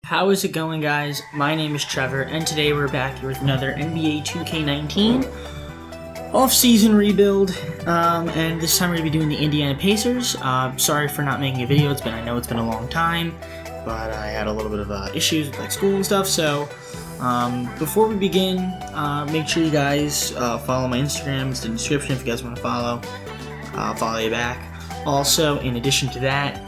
How is it going, guys? My name is Trevor, and today we're back here with another NBA 2K19 off-season rebuild, and this time we're going to be doing the Indiana Pacers. Sorry for not making a video. I know it's been a long time, but I had a little bit of issues with school and stuff, so before we begin, make sure you guys follow my Instagram. It's in the description if you guys want to follow. I'll follow you back. Also, in addition to that,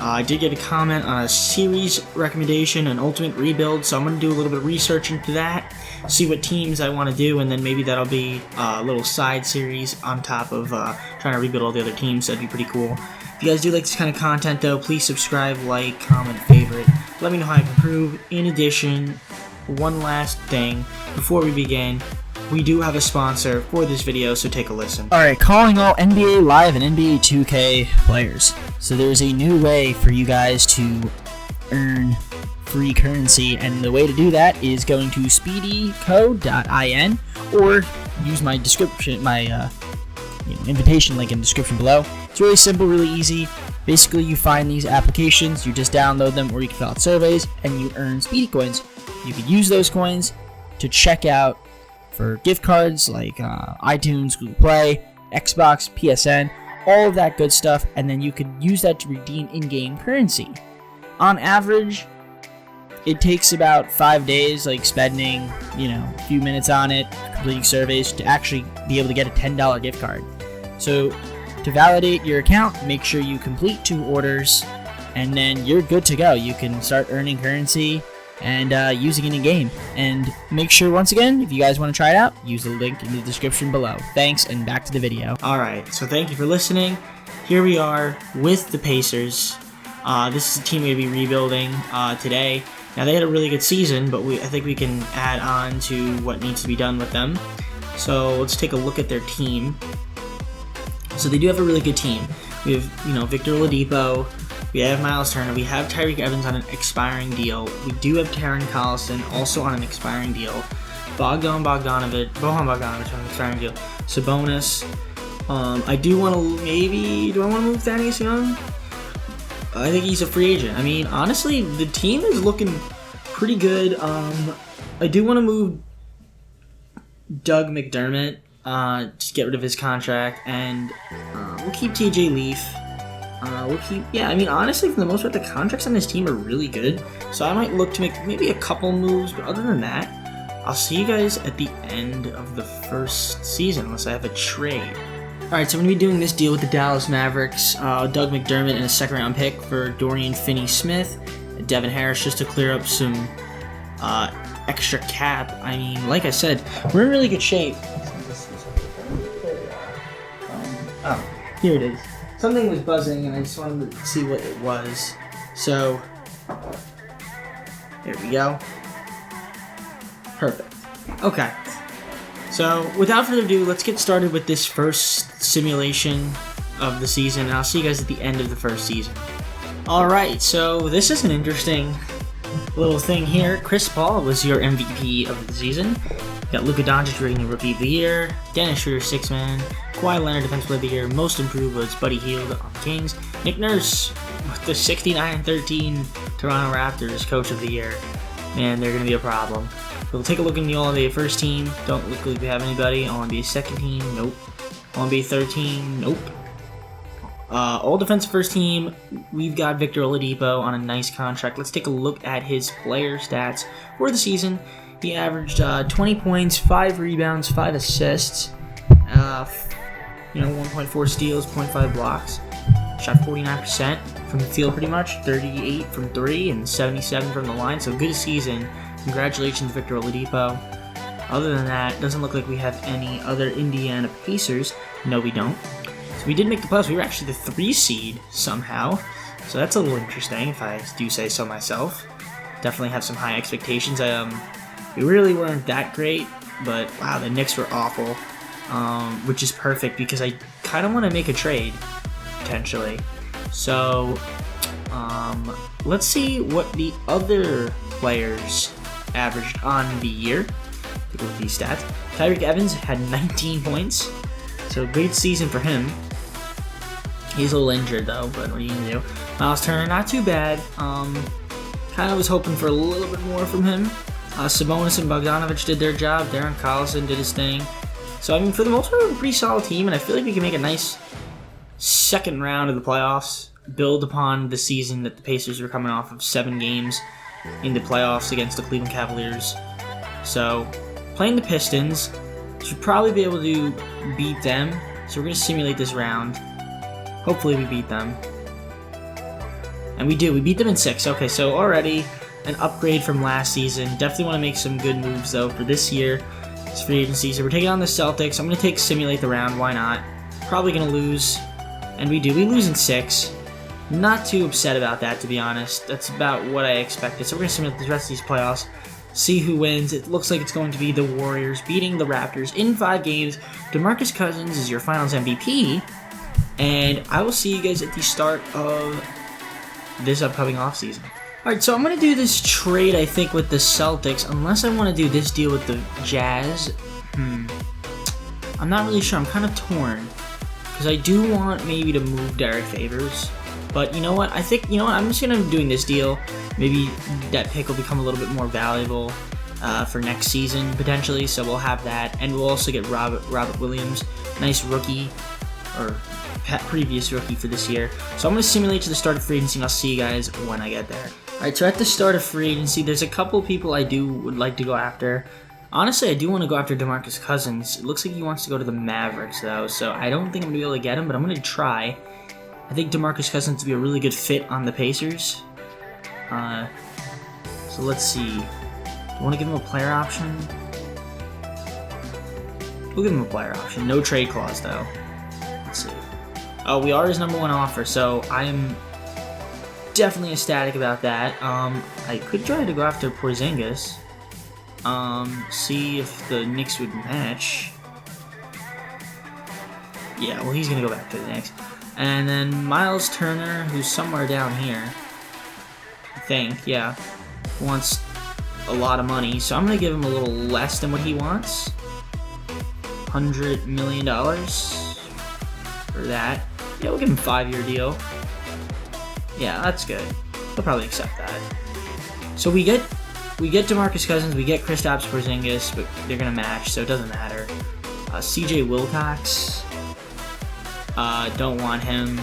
I did get a comment on a series recommendation, an ultimate rebuild, so I'm going to do a little bit of research into that, see what teams I want to do, and then maybe that'll be a little side series on top of trying to rebuild all the other teams. That'd be pretty cool. If you guys do like this kind of content, though, please subscribe, like, comment, favorite. Let me know how I can improve. In addition, one last thing before we begin. We do have a sponsor for this video, so take a listen. Alright, calling all NBA Live and NBA 2K players. So there's a new way for you guys to earn free currency, and the way to do that is going to speedycode.in or use my description, my invitation link in the description below. It's really simple, really easy. Basically, you find these applications, you just download them, or you can fill out surveys, and you earn Speedy coins. You can use those coins to check out for gift cards like iTunes, Google Play, Xbox, PSN, all of that good stuff, and then you can use that to redeem in-game currency. On average, it takes about 5 days, spending, a few minutes on it, completing surveys, to actually be able to get a $10 gift card. So, to validate your account, make sure you complete 2 orders, and then you're good to go. You can start earning currency and using it in game. And make sure, once again, if you guys want to try it out, use the link in the description below. Thanks, and back to the video. Alright, so thank you for listening. Here we are with the Pacers. This is a team we're going to be rebuilding today. Now, they had a really good season, but I think we can add on to what needs to be done with them. So let's take a look at their team. So they do have a really good team. We have, Victor Oladipo. We have Miles Turner. We have Tyreke Evans on an expiring deal. We do have Taron Collison also on an expiring deal. Bojan Bogdanovic on an expiring deal. Sabonis. I do want to do I want to move Thaddeus Young? I think he's a free agent. I mean, honestly, the team is looking pretty good. I do want to move Doug McDermott. Just get rid of his contract, and we'll keep TJ Leaf. Honestly, for the most part, the contracts on this team are really good. So I might look to make maybe a couple moves, but other than that, I'll see you guys at the end of the first season, unless I have a trade. Alright, so I'm going to be doing this deal with the Dallas Mavericks. Doug McDermott and a second-round pick for Dorian Finney-Smith, Devin Harris, just to clear up some extra cap. I mean, like I said, we're in really good shape. Here it is. Something was buzzing, and I just wanted to see what it was. So, there we go. Perfect. Okay. So, without further ado, let's get started with this first simulation of the season, and I'll see you guys at the end of the first season. Alright, so this is an interesting little thing here. Chris Paul was your MVP of the season. You got Luka Doncic rating Rookie of the Year, Dennis Schroeder 6-man, Kawhi Leonard Defensive Player of the Year, Most Improved was Buddy Hield on the Kings, Nick Nurse with the 69-13 Toronto Raptors Coach of the Year. Man, they're going to be a problem. We'll take a look in the All-NBA first team. Don't look like we have anybody. All-NBA second team, nope. All-NBA third team, nope. All defensive first team, we've got Victor Oladipo on a nice contract. Let's take a look at his player stats for the season. He averaged 20 points, 5 rebounds, 5 assists, 1.4 steals, 0.5 blocks. Shot 49% from the field pretty much, 38 from 3, and 77 from the line. So good season. Congratulations, Victor Oladipo. Other than that, doesn't look like we have any other Indiana Pacers. No, we don't. So we did make the playoffs. We were actually the 3 seed somehow. So that's a little interesting, if I do say so myself. Definitely have some high expectations. We really weren't that great, but wow, the Knicks were awful, which is perfect because I kind of want to make a trade, potentially. So, let's see what the other players averaged on the year. Take a look at these stats. Tyreke Evans had 19 points, so great season for him. He's a little injured though, but what are you gonna do? Miles Turner, not too bad. Kind of was hoping for a little bit more from him. Sabonis and Bogdanovic did their job. Darren Collison did his thing. So, I mean, for the most part, we're a pretty solid team, and I feel like we can make a nice second round of the playoffs, build upon the season that the Pacers were coming off of 7 games in the playoffs against the Cleveland Cavaliers. So, playing the Pistons, should probably be able to beat them. So we're going to simulate this round. Hopefully we beat them. And we do. We beat them in 6. Okay, so already an upgrade from last season. Definitely want to make some good moves, though, for this year. It's free agency. So we're taking on the Celtics. I'm going to take simulate the round. Why not? Probably going to lose. And we do. We lose in 6. Not too upset about that, to be honest. That's about what I expected. So we're going to simulate the rest of these playoffs. See who wins. It looks like it's going to be the Warriors beating the Raptors in 5 games. DeMarcus Cousins is your finals MVP. And I will see you guys at the start of this upcoming offseason. Alright, so I'm going to do this trade, I think, with the Celtics. Unless I want to do this deal with the Jazz. I'm not really sure. I'm kind of torn. Because I do want maybe to move Derek Favors. But you know what? I think, I'm just going to be doing this deal. Maybe that pick will become a little bit more valuable for next season, potentially. So we'll have that. And we'll also get Robert Williams. Nice rookie, or previous rookie for this year. So I'm going to simulate to the start of free agency, and I'll see you guys when I get there. Alright, so at the start of free agency, there's a couple people would like to go after. Honestly, I do want to go after DeMarcus Cousins. It looks like he wants to go to the Mavericks, though. So I don't think I'm going to be able to get him, but I'm going to try. I think DeMarcus Cousins would be a really good fit on the Pacers. So let's see. Do you want to give him a player option? We'll give him a player option. No trade clause, though. Let's see. Oh, we are his #1 offer, so I am definitely ecstatic about that. I could try to go after Porzingis. See if the Knicks would match. Yeah, well, he's going to go back to the Knicks. And then Miles Turner, who's somewhere down here, I think, yeah, wants a lot of money. So I'm going to give him a little less than what he wants. $100 million for that. Yeah, we'll give him a 5-year deal. Yeah, that's good. He'll probably accept that. So we get DeMarcus Cousins, we get Kristaps Porzingis, but they're going to match, so it doesn't matter. CJ Wilcox. Don't want him.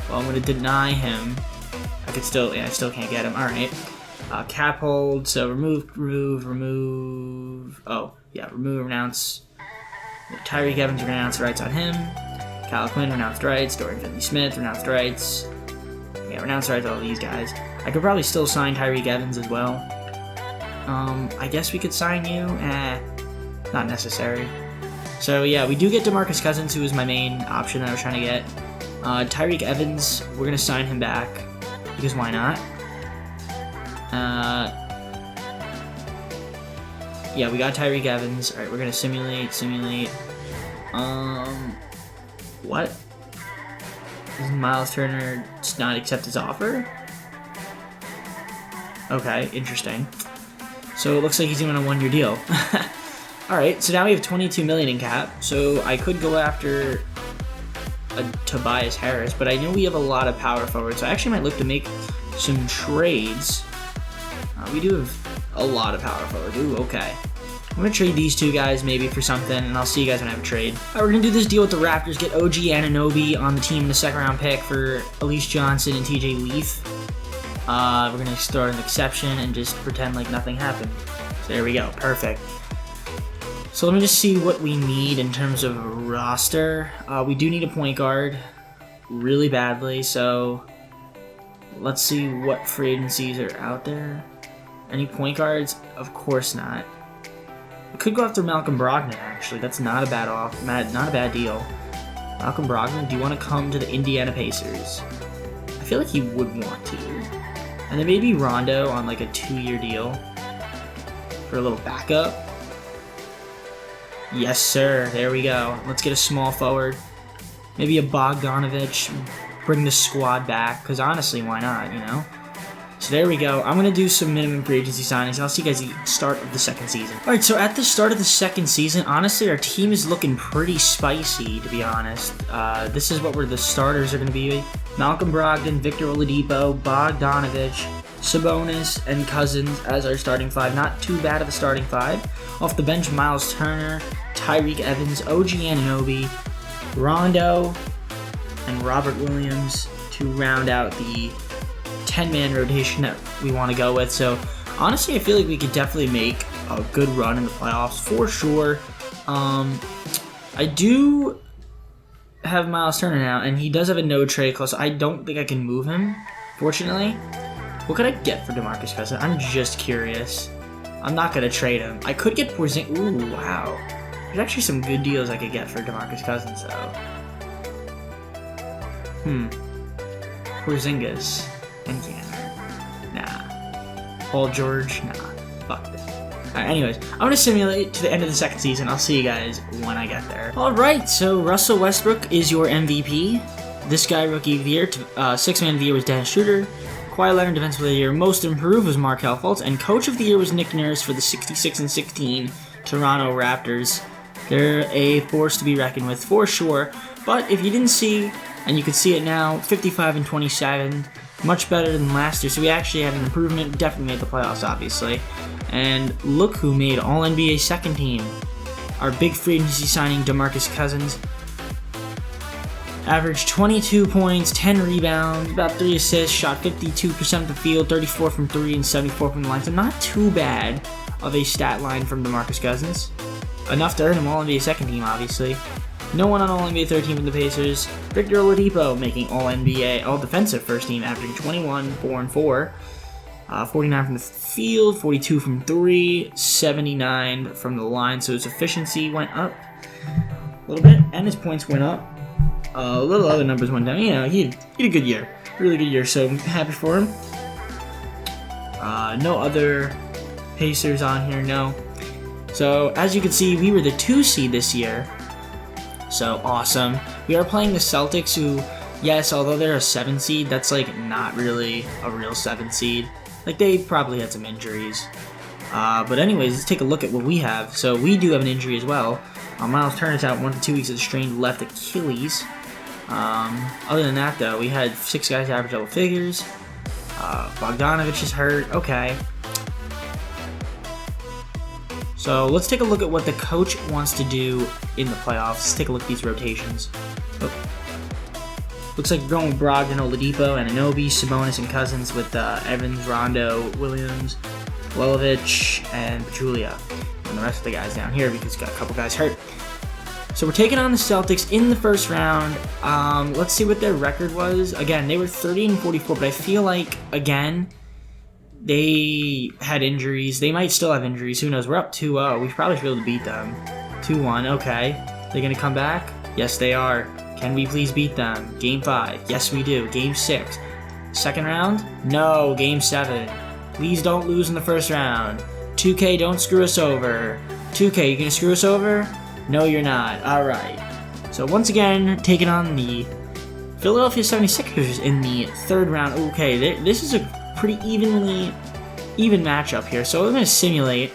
Well, I'm going to deny him. I still can't get him. Alright. Cap hold, so remove. Oh, yeah, remove, renounce. Tyreek Evans, renounce rights on him. Kyle Quinn, renounced rights. Dorian Finney-Smith, renounced rights. Yeah, renounced rights, all these guys. I could probably still sign Tyreek Evans as well. I guess we could sign you. Not necessary. So yeah, we do get DeMarcus Cousins, who was my main option that I was trying to get. Tyreek Evans, we're going to sign him back, because why not? Yeah, we got Tyreek Evans. Alright, we're going to simulate. What? Does Miles Turner just not accept his offer? Okay, interesting. So it looks like he's doing a 1-year deal. Alright, so now we have $22 million in cap, so I could go after a Tobias Harris, but I know we have a lot of power forward, so I actually might look to make some trades. We do have a lot of power forward. Ooh, okay. I'm going to trade these two guys maybe for something, and I'll see you guys when I have a trade. Alright, we're going to do this deal with the Raptors, get OG Anunoby on the team in the 2nd round pick for Elise Johnson and TJ Leaf. We're going to start an exception and just pretend like nothing happened. So there we go, perfect. So let me just see what we need in terms of a roster. We do need a point guard really badly, so let's see what free agencies are out there. Any point guards? Of course not. We could go after Malcolm Brogdon, actually. That's not a bad deal. Malcolm Brogdon, do you want to come to the Indiana Pacers? I feel like he would want to. And then maybe Rondo on like a 2-year deal for a little backup. Yes, sir. There we go. Let's get a small forward. Maybe a Bogdanovic. Bring the squad back. Because honestly, why not, you know? So there we go. I'm going to do some minimum free agency signings, and I'll see you guys at the start of the 2nd season. Alright, so at the start of the 2nd season, honestly, our team is looking pretty spicy, to be honest. This is what the starters are going to be. Malcolm Brogdon, Victor Oladipo, Bogdanovic, Sabonis, and Cousins as our starting five. Not too bad of a starting five. Off the bench, Miles Turner, Tyreek Evans, OG Anunoby, Rondo, and Robert Williams to round out the 10-man rotation that we want to go with. So honestly, I feel like we could definitely make a good run in the playoffs for sure. I do have Miles Turner now, and he does have a no trade clause. I don't think I can move him, fortunately. What could I get for DeMarcus Cousins? I'm just curious. I'm not going to trade him. I could get Porzingis. Ooh, wow. There's actually some good deals I could get for DeMarcus Cousins, though. Porzingis and Canner. Nah. Paul George? Nah. Fuck that. Alright, anyways, I'm going to simulate to the end of the second season. I'll see you guys when I get there. Alright, so Russell Westbrook is your MVP. This guy, Rookie of the Year. Sixth Man of the Year was Dennis Schroeder. Kawhi Leonard, Defensive Player of the Year. Most Improved was Markelle Fultz. And Coach of the Year was Nick Nurse for the 66-16 Toronto Raptors. They're a force to be reckoned with for sure. But if you didn't see, and you can see it now, 55-27. Much better than last year. So we actually had an improvement. Definitely made the playoffs, obviously. And look who made All-NBA second team. Our big free agency signing, DeMarcus Cousins. Averaged 22 points, 10 rebounds, about 3 assists, shot 52% of the field, 34 from 3 and 74 from the line. So not too bad of a stat line from DeMarcus Cousins. Enough to earn him All-NBA second team, obviously. No one on All-NBA third team from the Pacers. Victor Oladipo making All-NBA, All-Defensive first team, averaging 21, 4 and 4. 49 from the field, 42 from 3, 79 from the line. So his efficiency went up a little bit, and his points went up. A little other numbers went down. You know, he had a good year. Really good year, so I'm happy for him. No other Pacers on here, no. So, as you can see, we were the 2 seed this year. So, awesome. We are playing the Celtics, who, yes, although they're a 7 seed, that's, like, not really a real 7 seed. Like, they probably had some injuries. But anyways, let's take a look at what we have. So, we do have an injury as well. Miles Turner's out 1 to 2 weeks of strained left Achilles. Other than that, though, we had 6 guys average double figures. Bogdanovich is hurt. Okay. So let's take a look at what the coach wants to do in the playoffs. Let's take a look at these rotations. Oh. Looks like we're going with Brogdon, Oladipo, Anunoby, Sabonis, and Cousins with Evans, Rondo, Williams, Lelovich, and Pachulia. And the rest of the guys down here because we've got a couple guys hurt. So we're taking on the Celtics in the first round. Let's see what their record was. Again, they were 30-44, but I feel like, again, they had injuries. They might still have injuries. Who knows? We're up 2-0. We probably should be able to beat them. 2-1. Okay. They're going to come back? Yes, they are. Can we please beat them? Game 5. Yes, we do. Game 6. Second round? No. Game 7. Please don't lose in the first round. 2K, don't screw us over. 2K, you going to screw us over? No, you're not. Alright. So once again, taking on the Philadelphia 76ers in the third round. Okay, this is a pretty even matchup here. So we're going to simulate.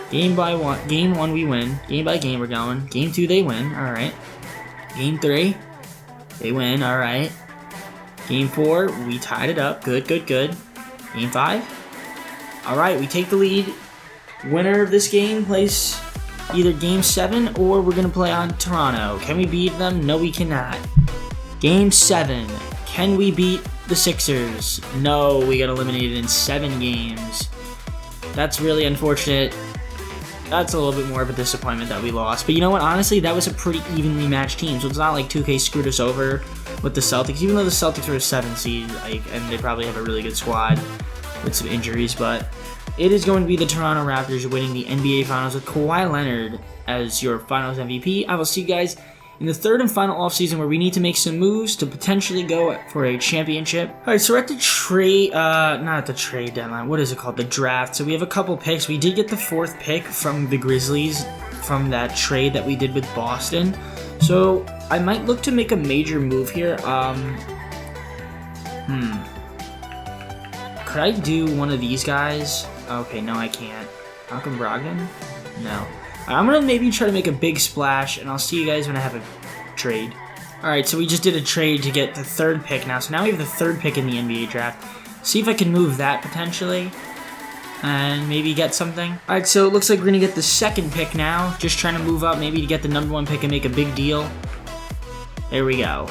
Game 1 we win. Game by game we're going. Game 2 they win. Alright. Game 3 they win. Alright. Game 4 we tied it up. Good. Game 5. Alright, we take the lead. Winner of this game plays either Game 7 or we're going to play on Toronto. Can we beat them? No, we cannot. Game 7. Can we beat the Sixers? No, we got eliminated in 7 games. That's really unfortunate. That's a little bit more of a disappointment that we lost. But you know what? Honestly, that was a pretty evenly matched team. So it's not like 2K screwed us over with the Celtics. Even though the Celtics were a 7 seed, and they probably have a really good squad with some injuries. But it is going to be the Toronto Raptors winning the NBA Finals with Kawhi Leonard as your Finals MVP. I will see you guys in the third and final offseason where we need to make some moves to potentially go for a championship. Alright, so we're at the trade, not at the trade deadline, what is it called? The draft. So we have a couple picks. We did get the 4th pick from the Grizzlies from that trade that we did with Boston. So I might look to make a major move here. Could I do one of these guys? Okay, no I can't. Malcolm Brogdon? No. I'm going to maybe try to make a big splash, and I'll see you guys when I have a trade. Alright, so we just did a trade to get the 3rd pick now. So now we have the 3rd pick in the NBA draft. See if I can move that potentially and maybe get something. Alright, so it looks like we're going to get the second pick now. Just trying to move up maybe to get the number 1 pick and make a big deal. There we go.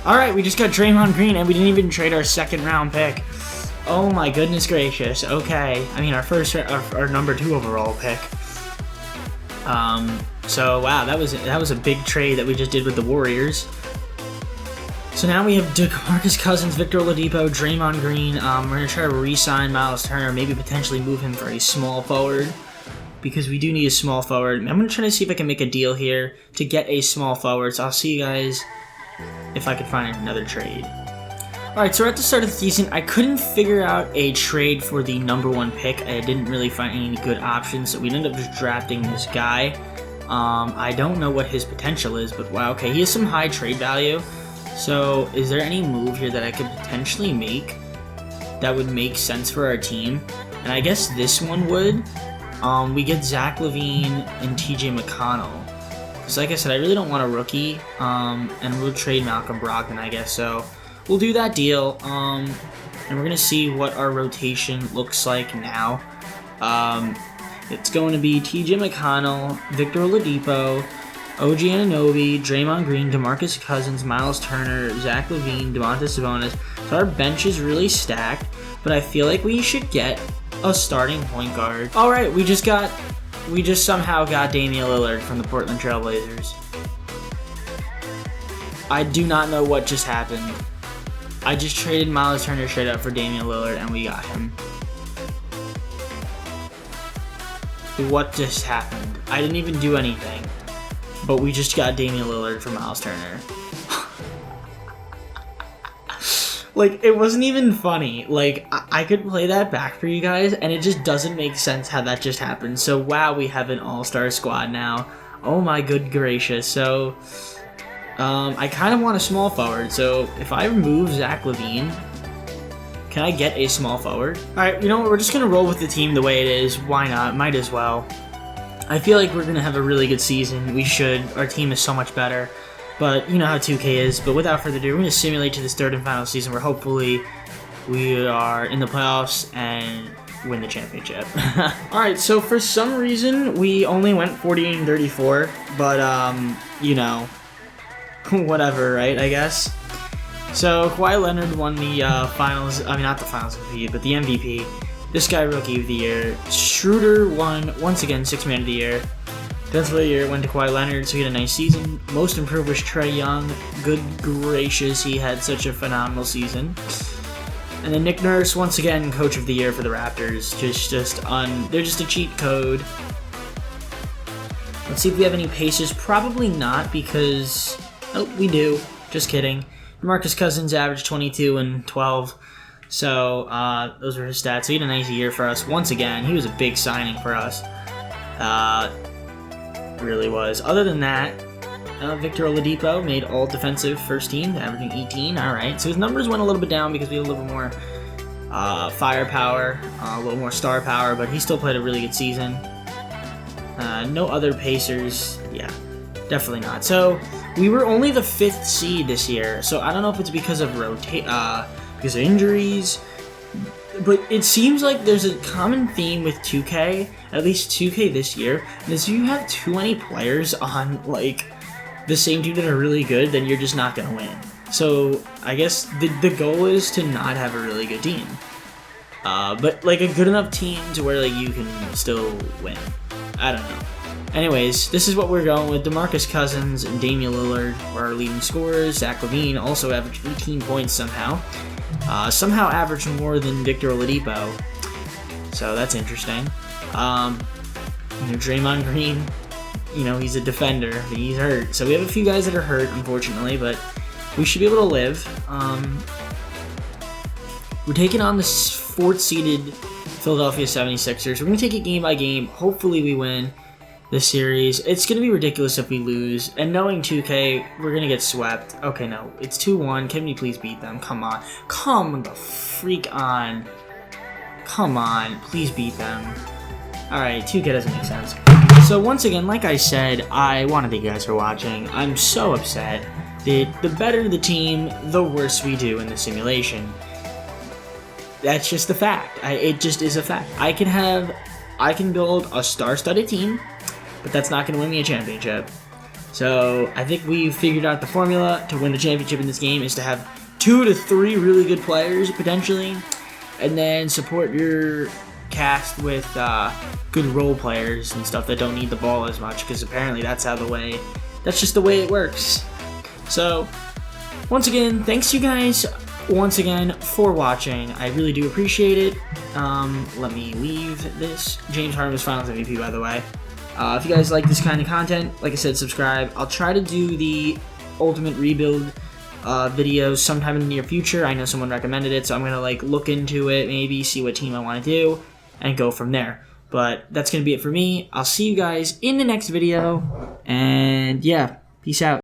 Alright, we just got Draymond Green and we didn't even trade our second round pick. Oh my goodness gracious. Okay. I mean, our number 2 overall pick. So wow, that was a big trade that we just did with the Warriors. So now we have DeMarcus Cousins, Victor Oladipo, Draymond Green. We're going to try to re-sign Miles Turner, maybe potentially move him for a small forward, because we do need a small forward. I'm going to try to see if I can make a deal here to get a small forward, so I'll see you guys if I can find another trade. Alright, so at the start of the season, I couldn't figure out a trade for the number 1 pick. I didn't really find any good options, so we ended up just drafting this guy. I don't know what his potential is, but wow, okay, he has some high trade value. So, is there any move here that I could potentially make that would make sense for our team? And I guess this one would. We get Zach LaVine and TJ McConnell. So like I said, I really don't want a rookie. And we'll trade Malcolm Brogdon, I guess. So, we'll do that deal. And we're going to see what our rotation looks like now. It's going to be TJ McConnell, Victor Oladipo, OG Anunoby, Draymond Green, DeMarcus Cousins, Miles Turner, Zach LaVine, Domantas Sabonis. So our bench is really stacked, but I feel like we should get a starting point guard. Alright, we just somehow got Damian Lillard from the Portland Trail Blazers. I do not know what just happened. I just traded Miles Turner straight up for Damian Lillard and we got him. What just happened? I didn't even do anything. But we just got Damian Lillard for Miles Turner. Like, it wasn't even funny. Like, I could play that back for you guys, and it just doesn't make sense how that just happened. So, wow, we have an all-star squad now. Oh my good gracious. So, I kind of want a small forward. So, if I remove Zach LaVine, can I get a small forward? Alright, you know what? We're just going to roll with the team the way it is. Why not? Might as well. I feel like we're going to have a really good season. We should. Our team is so much better. But you know how 2K is. But without further ado, we're going to simulate to this third and final season where hopefully we are in the playoffs and win the championship. Alright, so for some reason, we only went 48-34. But, you know, whatever, right, I guess. So Kawhi Leonard won the finals. I mean, not the finals MVP, but the MVP. This guy, Rookie of the Year. Schroeder won, once again, 6th Man of the Year. Defensive of the Year went to Kawhi Leonard, so he had a nice season. Most improved was Trae Young. Good gracious, he had such a phenomenal season. And then Nick Nurse, once again, Coach of the Year for the Raptors. They're just a cheat code. Let's see if we have any Pacers. Probably not, because... Oh, we do. Just kidding. DeMarcus Cousins averaged 22 and 12. So, those were his stats. So he had a nice year for us. Once again, he was a big signing for us. Really was. Other than that, Victor Oladipo made all defensive first team, averaging 18. Alright, so his numbers went a little bit down because we had a little bit more firepower, a little more star power, but he still played a really good season. No other Pacers. Yeah, definitely not. So, we were only the 5th seed this year, so I don't know if it's because of because of injuries, but it seems like there's a common theme with 2K, at least 2K this year, and is if you have too many players on, like, the same team that are really good, then you're just not going to win. So, I guess the goal is to not have a really good team. But, like, a good enough team to where, like, you can still win. I don't know. Anyways, this is what we're going with. DeMarcus Cousins and Damian Lillard were our leading scorers. Zach LaVine also averaged 18 points somehow. Somehow averaged more than Victor Oladipo. So that's interesting. Draymond Green, he's a defender, but he's hurt. So we have a few guys that are hurt, unfortunately, but we should be able to live. We're taking on the 4th-seeded Philadelphia 76ers. We're going to take it game by game. Hopefully we win this series. It's going to be ridiculous if we lose. And knowing 2K, we're going to get swept. Okay, no. It's 2-1. Can we please beat them? Come on. Come the freak on. Come on. Please beat them. Alright, 2K doesn't make sense. So once again, like I said, I want to thank you guys for watching. I'm so upset that the better the team, the worse we do in the simulation. That's just a fact. It just is a fact. I can build a star-studded team, but that's not going to win me a championship. So I think we've figured out the formula to win the championship in this game is to have 2 to 3 really good players, potentially, and then support your cast with good role players and stuff that don't need the ball as much, because apparently that's just the way it works. So once again, thanks you guys once again for watching. I really do appreciate it. Let me leave this. James Harden was Finals MVP, by the way. If you guys like this kind of content, like I said, subscribe. I'll try to do the Ultimate Rebuild videos sometime in the near future. I know someone recommended it, so I'm gonna look into it, maybe see what team I want to do, and go from there. But that's gonna be it for me. I'll see you guys in the next video, and yeah, peace out.